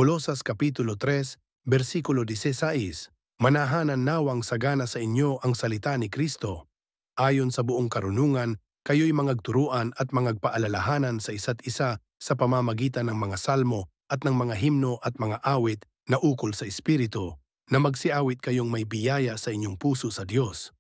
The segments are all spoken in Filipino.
Colosas Kapitulo 3, versikulo 16. Manahanan nawang sagana sa inyo ang salita ni Kristo. Ayon sa buong karunungan, kayo'y mangagturuan at mangagpaalalahanan sa isa't isa sa pamamagitan ng mga salmo at ng mga himno at mga awit na ukol sa Espiritu, na magsiawit kayong may biyaya sa inyong puso sa Diyos.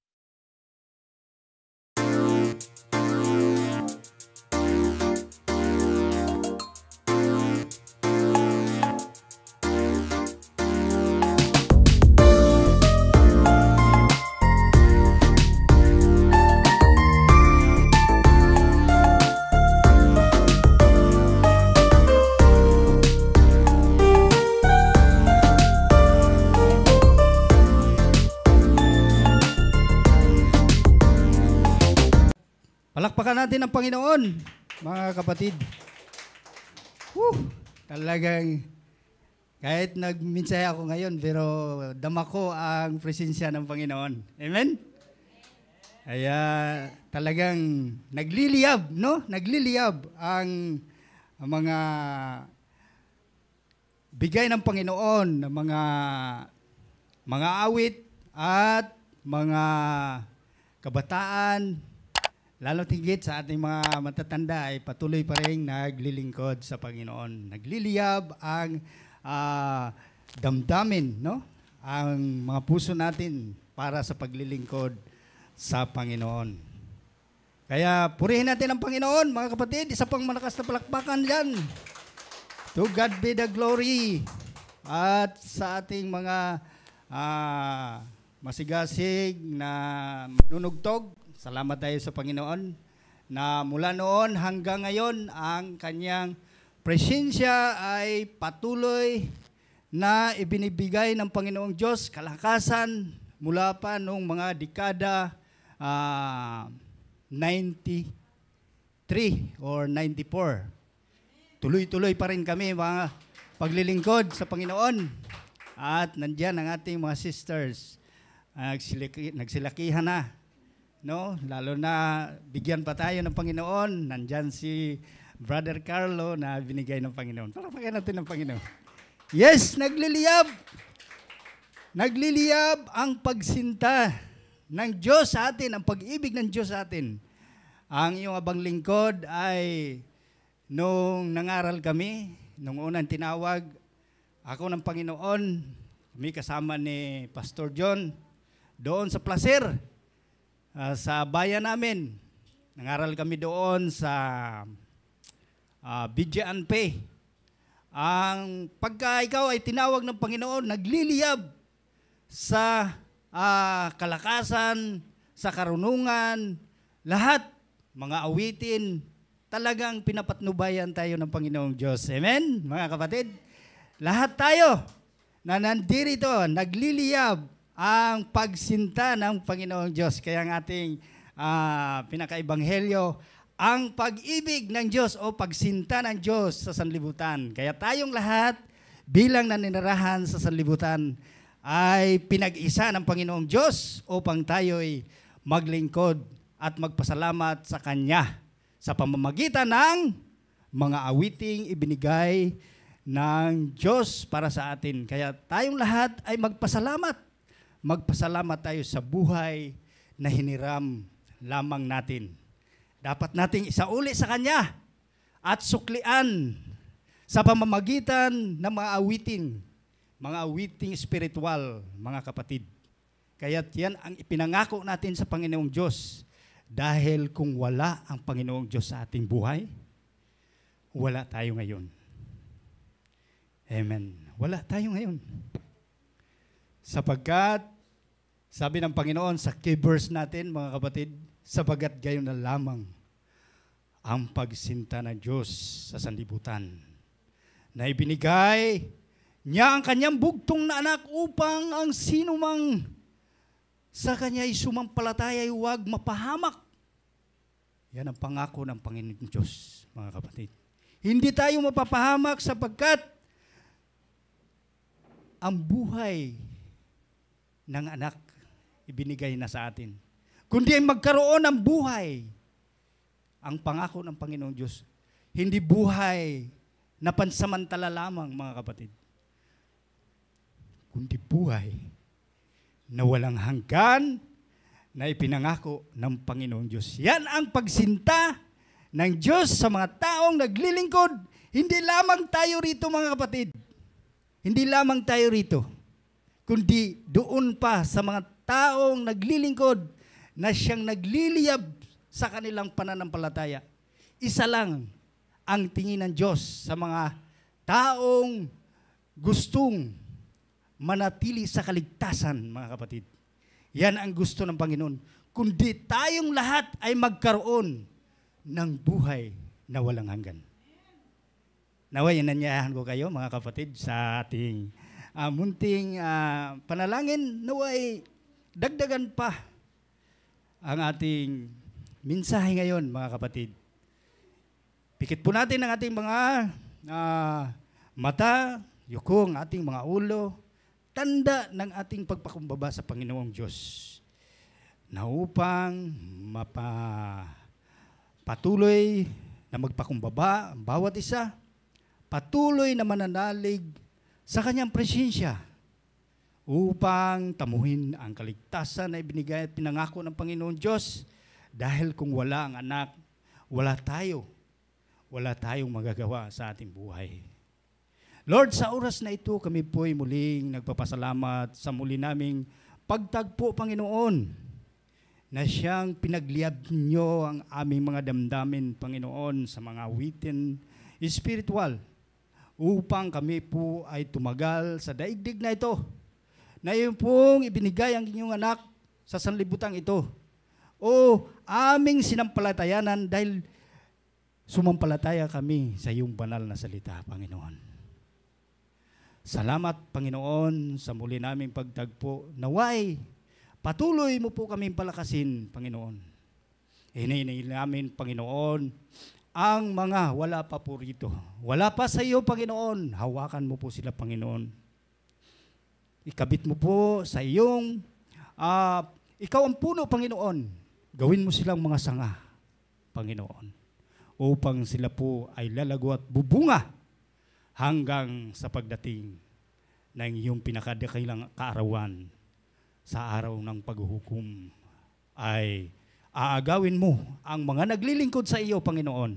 Palakpakan natin ang Panginoon, mga kapatid. Talagang, kahit nagminsay ako ngayon, pero dama ko ang presensya ng Panginoon. Amen? Kaya talagang nagliliyab, no? Nagliliyab ang mga bigay ng Panginoon, ng mga awit at mga kabataan, lalo tigit sa ating mga matatanda ay patuloy pa rin naglilingkod sa Panginoon. Nagliliyab ang damdamin, no? Ang mga puso natin para sa paglilingkod sa Panginoon. Kaya purihin natin ang Panginoon, mga kapatid. Isa pang malakas na palakpakan dyan. To God be the glory. At sa ating mga masigasig na manunugtog, salamat tayo sa Panginoon na mula noon hanggang ngayon ang kanyang presensya ay patuloy na ibinibigay ng Panginoong Diyos kalakasan mula pa noong mga dekada 93 or 94. Tuloy-tuloy pa rin kami mga paglilingkod sa Panginoon at nandyan ang ating mga sisters nagsilakihan na. No, lalo na bigyan pa tayo ng Panginoon. Nandyan si Brother Carlo na binigay ng Panginoon. Palakpakan natin ng Panginoon. Yes, nagliliyab. Nagliliyab ang pagsinta ng Diyos sa atin, ang pag-ibig ng Diyos sa atin. Ang iyong abang lingkod ay nung nangaral kami, nung unang tinawag ako ng Panginoon, kami kasama ni Pastor John doon sa Placer. Sa bayan namin, nangaral kami doon sa Bidjaan Pay. Ang pagka ikaw ay tinawag ng Panginoon, nagliliyab sa kalakasan, sa karunungan, lahat, mga awitin, talagang pinapatnubayan tayo ng Panginoong Diyos. Amen, mga kapatid? Lahat tayo na nandirito, nagliliyab ang pagsinta ng Panginoong Diyos. Kaya ang ating pinaka-ebanghelyo, ang pag-ibig ng Diyos o pagsinta ng Diyos sa sanlibutan. Kaya tayong lahat bilang naninirahan sa sanlibutan ay pinag-isa ng Panginoong Diyos upang tayo'y maglingkod at magpasalamat sa Kanya sa pamamagitan ng mga awiting ibinigay ng Diyos para sa atin. Kaya tayong lahat ay magpasalamat. Magpasalamat tayo sa buhay na hiniram lamang natin. Dapat nating isauli sa Kanya at suklian sa pamamagitan ng mga awiting spiritual, mga kapatid. Kaya yan ang ipinangako natin sa Panginoong Diyos. Dahil kung wala ang Panginoong Diyos sa ating buhay, wala tayo ngayon. Amen. Wala tayo ngayon. Sapagkat, sabi ng Panginoon sa key verse natin, mga kapatid, sapagat gayon na lamang ang pagsinta ng Diyos sa sanlibutan, na ibinigay niya ang kanyang bugtong na anak upang ang sinumang sa kanya ay sumampalataya ay huwag mapahamak. Yan ang pangako ng Panginoon Diyos, mga kapatid. Hindi tayo mapapahamak sapagkat ang buhay ng anak ibinigay na sa atin. Kundi ay magkaroon ng buhay. Ang pangako ng Panginoong Diyos, hindi buhay na pansamantala lamang, mga kapatid. kundi buhay na walang hanggan na ipinangako ng Panginoong Diyos. Yan ang pagsinta ng Diyos sa mga taong naglilingkod. Hindi lamang tayo rito, mga kapatid. Hindi lamang tayo rito, kundi doon pa sa mga taong naglilingkod na siyang nagliliyab sa kanilang pananampalataya. Isa lang ang tingin ng Diyos sa mga taong gustong manatili sa kaligtasan, mga kapatid. Yan ang gusto ng Panginoon. Kundi tayong lahat ay magkaroon ng buhay na walang hanggan. Naway, inanyayahan ko kayo, mga kapatid, sa ating munting panalangin. Naway, dagdagan pa ang ating mensahe ngayon, mga kapatid. Pikit po natin ang ating mga mata, yukong ating mga ulo, tanda ng ating pagpakumbaba sa Panginoong Diyos na upang patuloy na magpakumbaba ang bawat isa, patuloy na mananalig sa kanyang presensya upang tamuhin ang kaligtasan na ibinigay at pinangako ng Panginoong Diyos. Dahil kung wala ang anak, wala tayong magagawa sa ating buhay. Lord, sa oras na ito, kami po'y muling nagpapasalamat sa muli naming pagtagpo, Panginoon, na siyang pinagliyab niyo ang aming mga damdamin, Panginoon, sa mga awitin spiritual, upang kami po ay tumagal sa daigdig na ito, na iyon pong ibinigay ang inyong anak sa sanlibutan ito. O aming sinampalatayanan dahil sumampalataya kami sa iyong banal na salita, Panginoon. Salamat, Panginoon, sa muli naming pagtagpo. Naway, patuloy mo po kaming palakasin, Panginoon. Hinahinay namin, Panginoon, ang mga wala pa po rito. Wala pa sa iyo, Panginoon. Hawakan mo po sila, Panginoon. Ikabit mo po sa iyong, ikaw ang puno, Panginoon. Gawin mo silang mga sanga, Panginoon, upang sila po ay lalago at bubunga hanggang sa pagdating ng iyong pinakadakilang kaarawan sa araw ng paghuhukom ay aagawin mo ang mga naglilingkod sa iyo, Panginoon.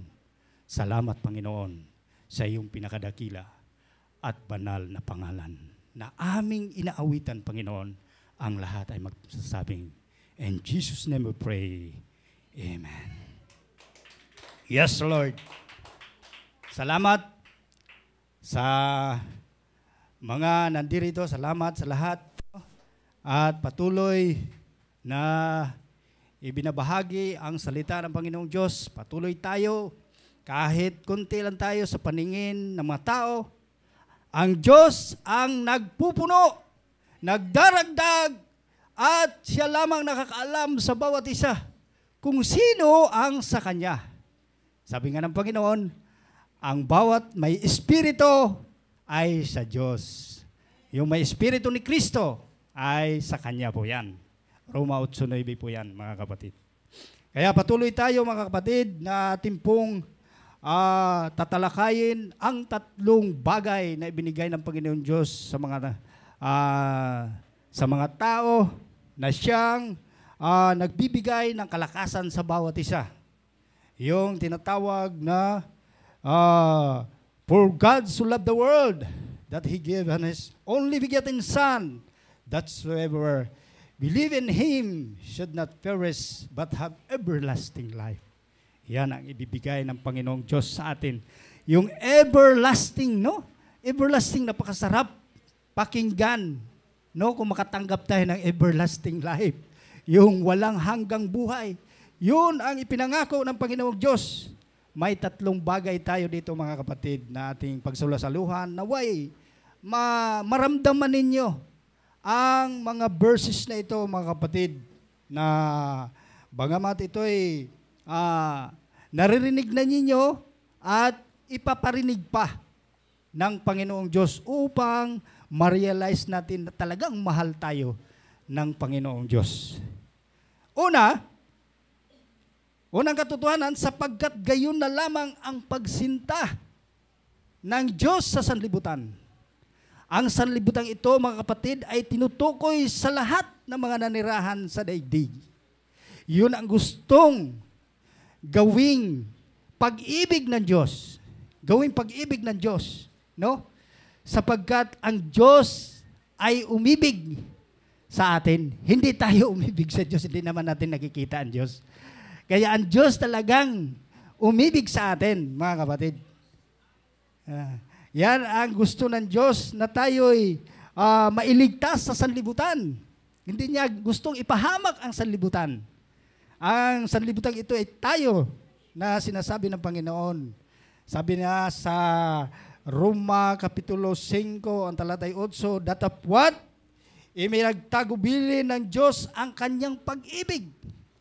Salamat, Panginoon, sa iyong pinakadakila at banal na pangalan na aming inaawitan, Panginoon. Ang lahat ay magsasabing, in Jesus' name we pray. Amen. Yes, Lord. Salamat sa mga nandirito, salamat sa lahat at patuloy na ibinabahagi ang salita ng Panginoong Diyos. Patuloy tayo, kahit konti lang tayo sa paningin ng mga tao. Ang Diyos ang nagpupuno, nagdaragdag, at siya lamang nakakaalam sa bawat isa kung sino ang sa Kanya. Sabi nga ng Panginoon, ang bawat may espiritu ay sa Diyos. Yung may espiritu ni Kristo ay sa Kanya po yan. Roma 8:9 po yan, mga kapatid. Kaya patuloy tayo, mga kapatid, na ating pong tatalakayin ang tatlong bagay na ibinigay ng Panginoon Diyos sa mga tao na siyang nagbibigay ng kalakasan sa bawat isa. Yung tinatawag na for God so loved the world that He gave His only begotten Son, that whoever believe in Him should not perish but have everlasting life. Yan ang ibibigay ng Panginoong Diyos sa atin. Yung everlasting, no? Everlasting, napakasarap pakinggan, no? Kung makatanggap tayo ng everlasting life. Yung walang hanggang buhay. Yun ang ipinangako ng Panginoong Diyos. May tatlong bagay tayo dito, mga kapatid, na ating pagsalasaluhan. Naway, maramdaman ninyo ang mga verses na ito, mga kapatid, na bagamat ito'y naririnig na ninyo at ipaparinig pa ng Panginoong Diyos upang ma-realize natin na talagang mahal tayo ng Panginoong Diyos. Unang katotohanan, sapagkat gayon na lamang ang pagsinta ng Diyos sa sanlibutan. Ang sanlibutan ito, mga kapatid, ay tinutukoy sa lahat ng mga nanirahan sa daigdig. Yun ang gustong gawing pag-ibig ng Diyos. Gawing pag-ibig ng Diyos. No? Sapagkat ang Diyos ay umibig sa atin. Hindi tayo umibig sa Diyos. Hindi naman natin nakikita ang Diyos. Kaya ang Diyos talagang umibig sa atin, mga kapatid. Yan ang gusto ng Diyos na tayo'y mailigtas sa sanlibutan. Hindi niya gustong ipahamak ang sanlibutan. Ang sanlibutan ito ay tayo na sinasabi ng Panginoon. Sabi niya sa Roma Kapitulo 5, ang talatay 8, datapwat, iminagtagubilin ng Diyos ang kanyang pag-ibig.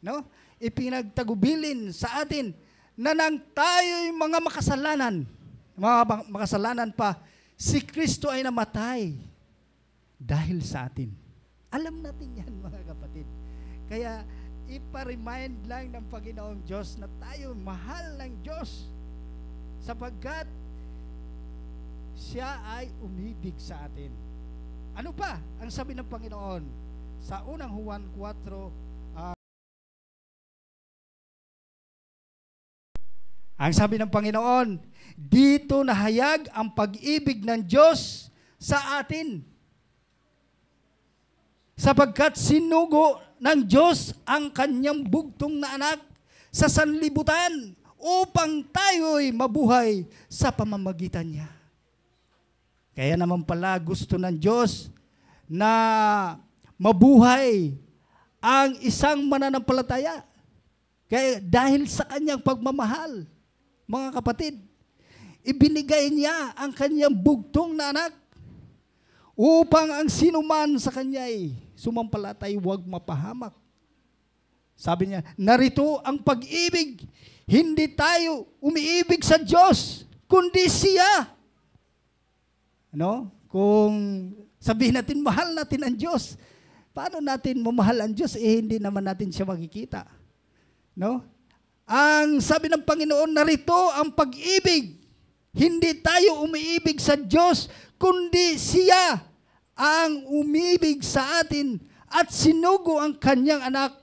No? Ipinagtagubilin sa atin na nang tayo'y mga makasalanan pa, si Kristo ay namatay dahil sa atin. Alam natin yan, mga kapatid. Kaya ipa-remind lang ng Panginoong Diyos na tayo mahal ng Diyos sapagkat siya ay umibig sa atin. Ano pa ang sabi ng Panginoon sa unang Juan 4? Ang sabi ng Panginoon, dito nahayag ang pag-ibig ng Diyos sa atin. Sapagkat sinugo ng Diyos ang kanyang bugtong na anak sa sanlibutan upang tayo'y mabuhay sa pamamagitan niya. Kaya naman pala gusto ng Diyos na mabuhay ang isang mananampalataya. Kaya dahil sa kanyang pagmamahal, mga kapatid, ibinigay niya ang kanyang bugtong na anak upang ang sinuman sa kanya ay sumampalatay, huwag mapahamak. Sabi niya, narito ang pag-ibig. Hindi tayo umiibig sa Diyos, kundi siya. Ano? Kung sabihin natin, mahal natin ang Diyos, paano natin mamahal ang Diyos? Hindi naman natin siya makikita. No? Ang sabi ng Panginoon, narito ang pag-ibig. Hindi tayo umiibig sa Diyos, kundi siya ang umibig sa atin at sinugo ang kanyang anak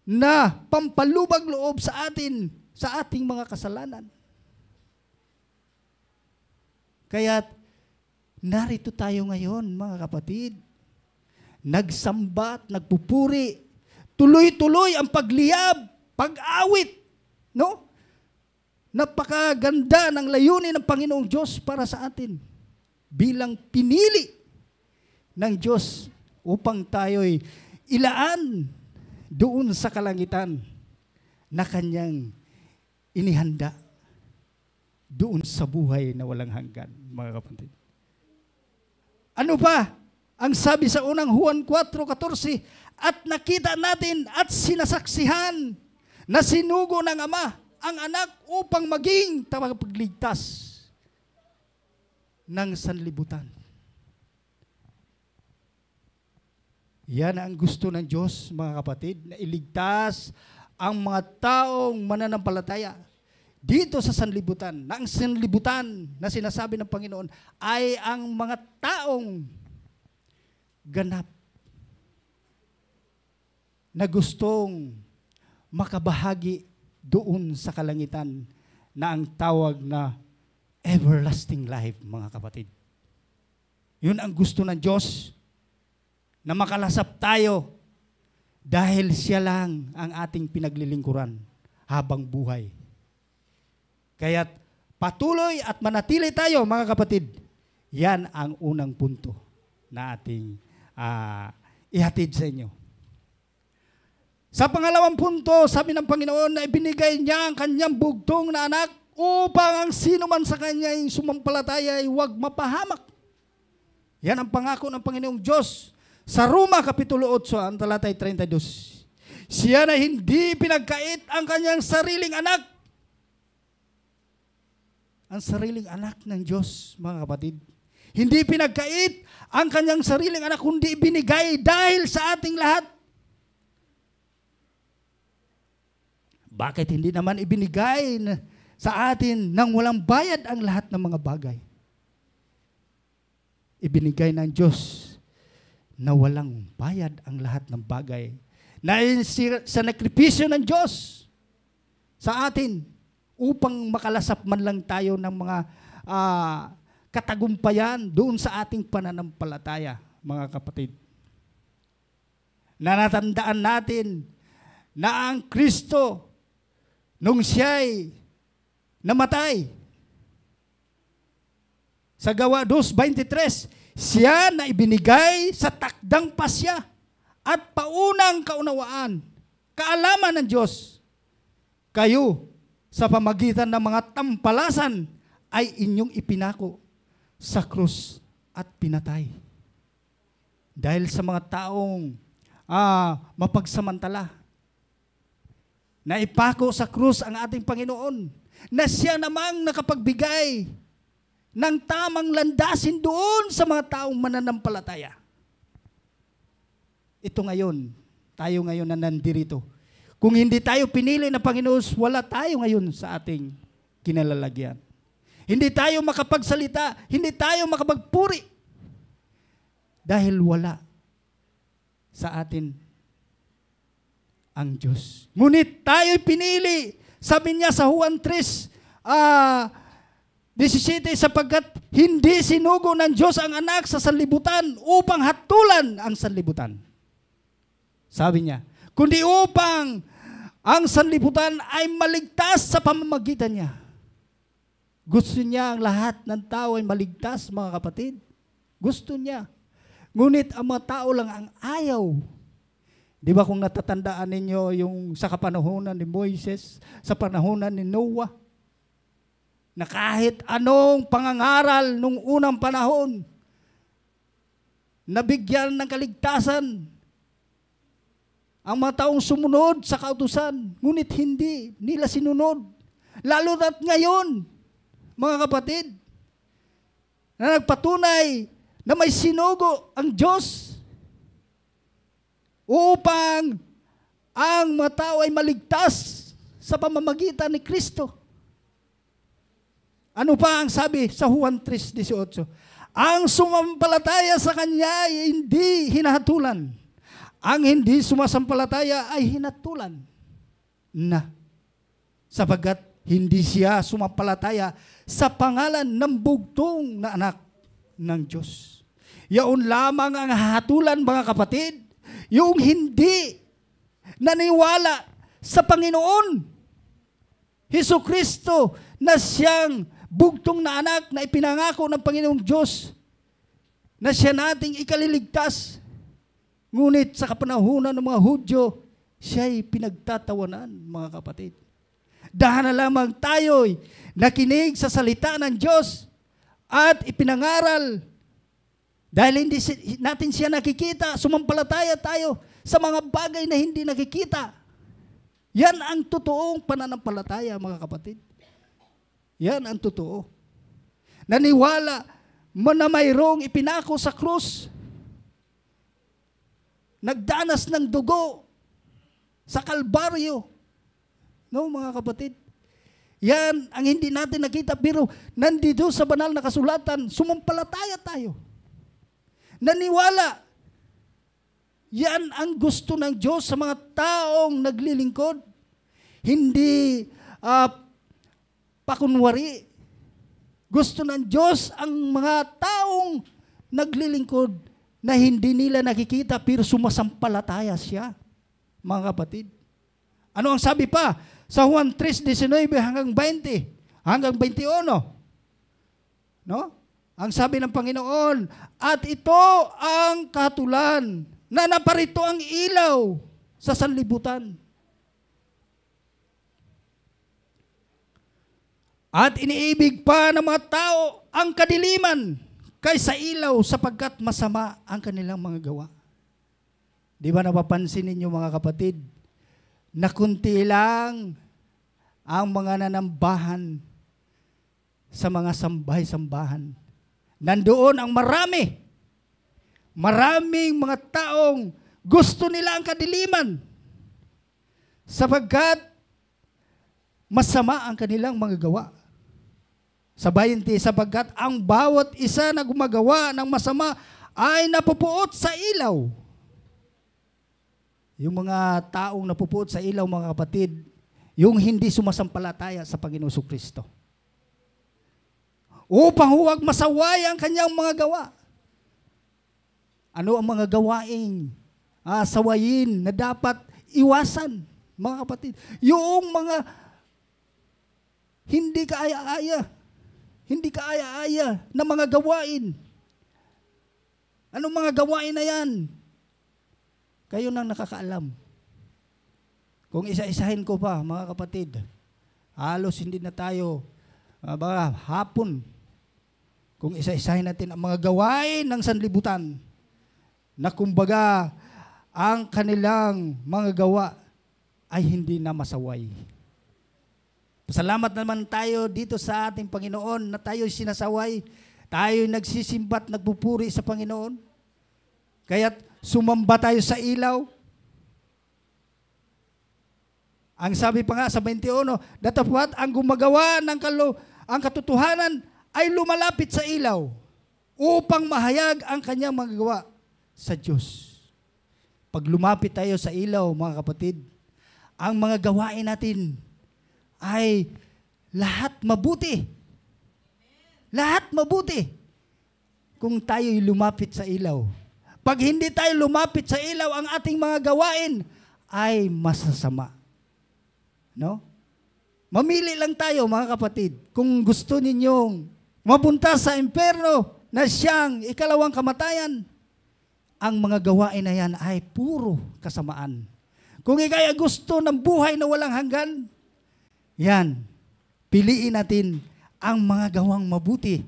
na pampalubag loob sa atin sa ating mga kasalanan. Kaya narito tayo ngayon, mga kapatid. Nagsamba at nagpupuri. Tuloy-tuloy ang pagliyab, pag-awit. No? Napakaganda ng layunin ng Panginoong Diyos para sa atin bilang pinili ng Diyos upang tayo'y ilaan doon sa kalangitan na kanyang inihanda doon sa buhay na walang hanggan, mga kapatid. Ano ba ang sabi sa unang Juan 4:14? At nakita natin at sinasaksihan na sinugo ng Ama ang anak upang maging tagapagligtas ng sanlibutan. Yan ang gusto ng Diyos, mga kapatid, na iligtas ang mga taong mananampalataya dito sa sanlibutan. Na ang sanlibutan na sinasabi ng Panginoon ay ang mga taong ganap na gustong makabahagi doon sa kalangitan na ang tawag na everlasting life, mga kapatid. Yun ang gusto ng Diyos, na makalasap tayo dahil siya lang ang ating pinaglilingkuran habang buhay. Kaya't patuloy at manatili tayo, mga kapatid. Yan ang unang punto na ating ihatid sa inyo. Sa pangalawang punto, sabi ng Panginoon na ibinigay niya ang kanyang bugtong na anak upang ang sino man sa kanya ay sumampalataya ay huwag mapahamak. Yan ang pangako ng Panginoong Diyos. Sa Roma Kapitulo 8, ang talatay 32. Siya na hindi pinagkait ang kanyang sariling anak. Ang sariling anak ng Diyos, mga kapatid. Hindi pinagkait ang kanyang sariling anak, kundi binigay dahil sa ating lahat. Bakit hindi naman ibinigay sa atin nang walang bayad ang lahat ng mga bagay? ibinigay ng Diyos na walang bayad ang lahat ng bagay. Na sa sakripisyo ng Diyos sa atin upang makalasap man lang tayo ng mga katagumpayan doon sa ating pananampalataya, mga kapatid. Nanatandaan natin na ang Kristo, nung siya'y namatay, sa Gawa 2:23, siya na ibinigay sa takdang pasya at paunang kaunawaan, kaalaman ng Diyos. Kayo, sa pamagitan ng mga tampalasan, ay inyong ipinako sa krus at pinatay. Dahil sa mga taong mapagsamantala, na ipako sa krus ang ating Panginoon, na siya namang nakapagbigay ng tamang landasin doon sa mga taong mananampalataya. Ito ngayon, tayo ngayon na nandirito. Kung hindi tayo pinili ng Panginoon, wala tayo ngayon sa ating kinalalagyan. Hindi tayo makapagsalita, hindi tayo makapagpuri. Dahil wala sa atin ang Diyos. Ngunit tayo'y pinili. Sabi niya sa Juan 3:17, sapagkat hindi sinugo ng Diyos ang anak sa sanlibutan upang hatulan ang sanlibutan. Sabi niya, kundi upang ang sanlibutan ay maligtas sa pamamagitan niya. Gusto niya ang lahat ng tao ay maligtas, mga kapatid. Gusto niya. Ngunit ang mga tao lang ang ayaw. Di ba kung natatandaan ninyo yung sa kapanahunan ni Moises, sa panahunan ni Noah, na kahit anong pangangaral nung unang panahon, nabigyan ng kaligtasan ang mga taong sumunod sa kautusan, ngunit hindi nila sinunod. Lalo na't ngayon, mga kapatid, na nagpatunay na may sinugo ang Diyos upang ang mga tao ay maligtas sa pamamagitan ni Kristo. Ano pa ang sabi sa Juan 3:18? Ang sumampalataya sa Kanya ay hindi hinahatulan. Ang hindi sumasampalataya ay hinatulan na, sapagkat hindi siya sumampalataya sa pangalan ng bugtong na anak ng Diyos. Yaon lamang ang hahatulan, mga kapatid, yung hindi naniwala sa Panginoon Hesukristo na siyang bugtong na anak na ipinangako ng Panginoong Diyos na siya nating ikaliligtas. Ngunit sa kapanahunan ng mga Hudyo, siya'y pinagtatawanan, mga kapatid. Dahil na lamang tayo'y nakinig sa salita ng Diyos at ipinangaral. Dahil hindi natin siya nakikita, sumampalataya tayo sa mga bagay na hindi nakikita. Yan ang totoong pananampalataya, mga kapatid. Yan ang totoo. Naniwala na mayroong ipinako sa krus. Nagdanas ng dugo sa Kalbaryo. No, mga kapatid? Yan ang hindi natin nakita, pero nandito sa banal na kasulatan, sumampalataya tayo. Naniwala. Yan ang gusto ng Diyos sa mga taong naglilingkod. Hindi pakunwari. Gusto ng Diyos ang mga taong naglilingkod na hindi nila nakikita pero sumasampalataya siya, mga kapatid. Ano ang sabi pa? Sa Juan 3:19 hanggang 20, hanggang 21. No? Ang sabi ng Panginoon, at ito ang kahatulan na naparito ang ilaw sa sanlibutan. At iniibig pa ng mga tao ang kadiliman kaysa ilaw, sapagkat masama ang kanilang mga gawa. Di ba napapansin ninyo, mga kapatid, na kunti lang ang mga nanambahan sa mga sambahay-sambahan. Nandoon ang maraming mga taong gusto nila ang kadiliman, sapagkat masama ang kanilang mga gawa. Sa 20, sapagkat ang bawat isa na gumagawa ng masama ay napupuot sa ilaw. Yung mga taong napupuot sa ilaw, mga kapatid, yung hindi sumasampalataya sa Panginoong Kristo. Upang huwag masaway ang kanyang mga gawa. Ano ang mga gawaing sawayin na dapat iwasan, mga kapatid? Yung mga hindi kaaya-aya na mga gawain. Anong mga gawain na yan? Kayo nang nakakaalam. Kung isa-isahin ko pa, mga kapatid, halos hindi na tayo hapon. Kung isa-isahin natin ang mga gawain ng sanlibutan, na kumbaga ang kanilang mga gawa ay hindi na masaway. Salamat naman tayo dito sa ating Panginoon na tayo sinasaway, tayo nagsisimba't nagpupuri sa Panginoon. Kaya't sumamba tayo sa ilaw. Ang sabi pa nga sa 21, datapwat ang gumagawa ng ang katotohanan ay lumalapit sa ilaw upang mahayag ang kanyang mga gawa sa Diyos. Pag lumapit tayo sa ilaw, mga kapatid, ang mga gawain natin ay lahat mabuti. Lahat mabuti. Kung tayo'y lumapit sa ilaw. Pag hindi tayo lumapit sa ilaw, ang ating mga gawain ay masasama. No? Mamili lang tayo, mga kapatid. Kung gusto ninyong mapunta sa impyerno na siyang ikalawang kamatayan, ang mga gawain na yan ay puro kasamaan. Kung ikay gusto ng buhay na walang hanggan, yan, piliin natin ang mga gawang mabuti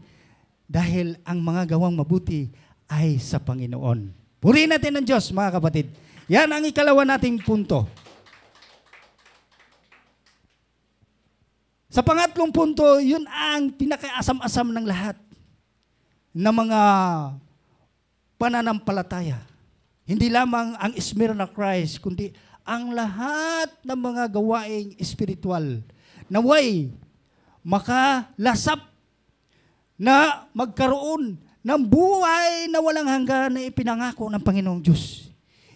dahil ang mga gawang mabuti ay sa Panginoon. Purihin natin ang Diyos, mga kapatid. Yan ang ikalawa nating punto. Sa pangatlong punto, yun ang pinakaasam-asam ng lahat ng mga pananampalataya. Hindi lamang ang Smyrna Christ, kundi ang lahat ng mga gawaing espiritual naway makalasap na magkaroon ng buhay na walang hanggan na ipinangako ng Panginoong Diyos.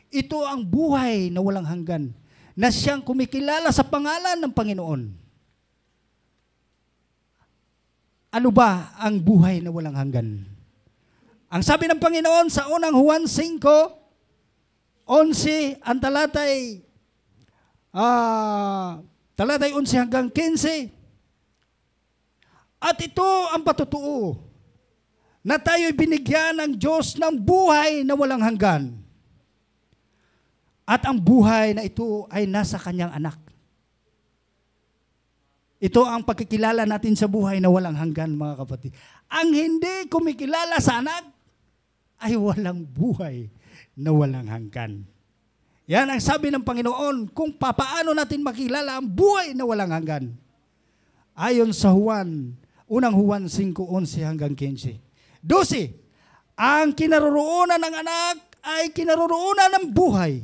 Ito ang buhay na walang hanggan na siyang kumikilala sa pangalan ng Panginoon. Ano ba ang buhay na walang hanggan? Ang sabi ng Panginoon sa unang Juan 5:11, ang talatay 11 hanggang 15. At ito ang patutuo, na tayo'y binigyan ng Diyos ng buhay na walang hanggan. At ang buhay na ito ay nasa kanyang anak. Ito ang pagkikilala natin sa buhay na walang hanggan, mga kapatid. Ang hindi kumikilala sa anak ay walang buhay na walang hanggan. Yan ang sabi ng Panginoon kung papaano natin makilala ang buhay na walang hanggan. Ayon sa unang Juan 5:11 hanggang 15. 12, ang kinaroroonan ng anak ay kinaroroonan ng buhay.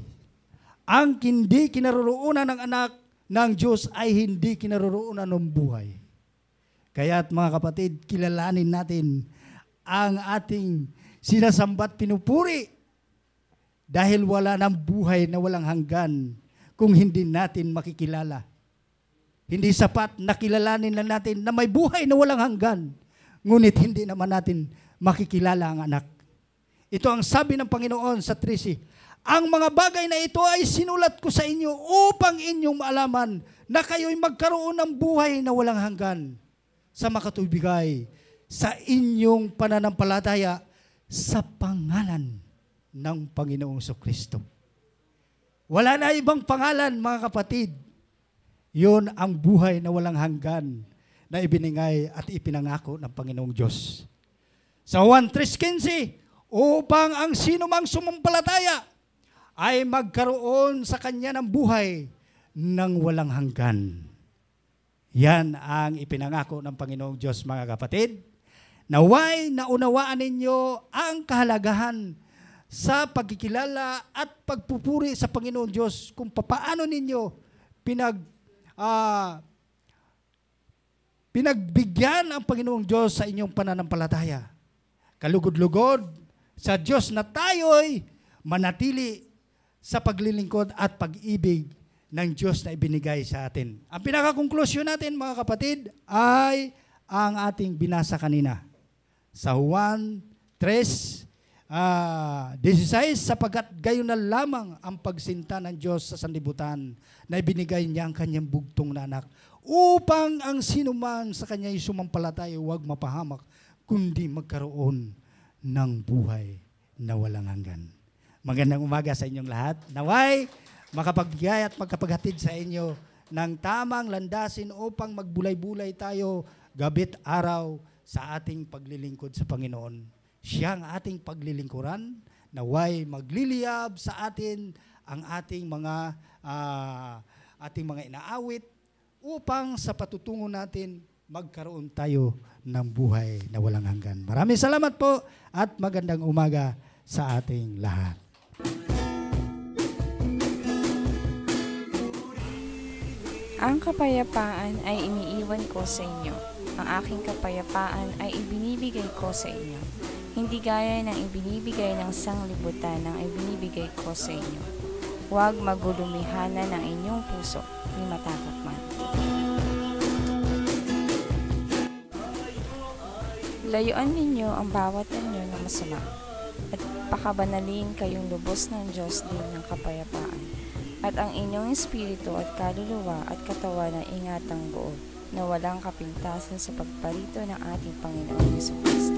Ang hindi kinaroroonan ng anak ng Diyos ay hindi kinaroroonan ng buhay. Kaya't mga kapatid, kilalanin natin ang ating sinasamba't pinupuri dahil wala ng buhay na walang hanggan kung hindi natin makikilala. Hindi sapat na kilalanin lang natin na may buhay na walang hanggan, ngunit hindi naman natin makikilala ang anak. Ito ang sabi ng Panginoon sa 13, ang mga bagay na ito ay sinulat ko sa inyo upang inyong maalaman na kayo'y magkaroon ng buhay na walang hanggan sa makatubigay sa inyong pananampalataya sa pangalan ng Panginoong Kristo. Wala na ibang pangalan, mga kapatid. Yun ang buhay na walang hanggan na ibinigay at ipinangako ng Panginoong Diyos. Sa Juan 3:15, upang ang sinumang sumampalataya ay magkaroon sa kanya ng buhay ng walang hanggan. Yan ang ipinangako ng Panginoong Diyos, mga kapatid. Naway naunawaan ninyo ang kahalagahan sa pagkikilala at pagpupuri sa Panginoong Diyos kung paano ninyo Pinagbigyan ang Panginoong Diyos sa inyong pananampalataya. Kalugod-lugod sa Diyos na tayo'y manatili sa paglilingkod at pag-ibig ng Diyos na ibinigay sa atin. Ang pinakakonklusyon natin, mga kapatid, ay ang ating binasa kanina. Sa Juan 3:16, sapagkat gayon na lamang ang pagsinta ng Diyos sa sanlibutan na ibinigay niya ang kanyang bugtong na anak upang ang sinuman sa kanya'y sumampalataya huwag mapahamak, kundi magkaroon ng buhay na walang hanggan. Magandang umaga sa inyong lahat. Naway, makapagbigay at magkapaghatid sa inyo ng tamang landasin upang magbulay-bulay tayo gabit araw sa ating paglilingkod sa Panginoon. Siya ang ating paglilingkuran, naway magliliyab sa atin ang ating mga inaawit upang sa patutungo natin magkaroon tayo ng buhay na walang hanggan. Maraming salamat po at magandang umaga sa ating lahat. Ang kapayapaan ay iniiwan ko sa inyo. Ang aking kapayapaan ay ibinibigay ko sa inyo. Hindi gaya ng ibinibigay ng sanglibutan ang ibinibigay ko sa inyo. Huwag magulumihanan ng inyong puso, ni matakot man. Layuan ninyo ang bawat anyo ng masama, at pakabanalin kayong lubos ng Diyos din ng kapayapaan, at ang inyong espiritu at kaluluwa at katawan ay ingatang buo, na walang kapintasan sa pagparito ng ating Panginoong Jesucristo.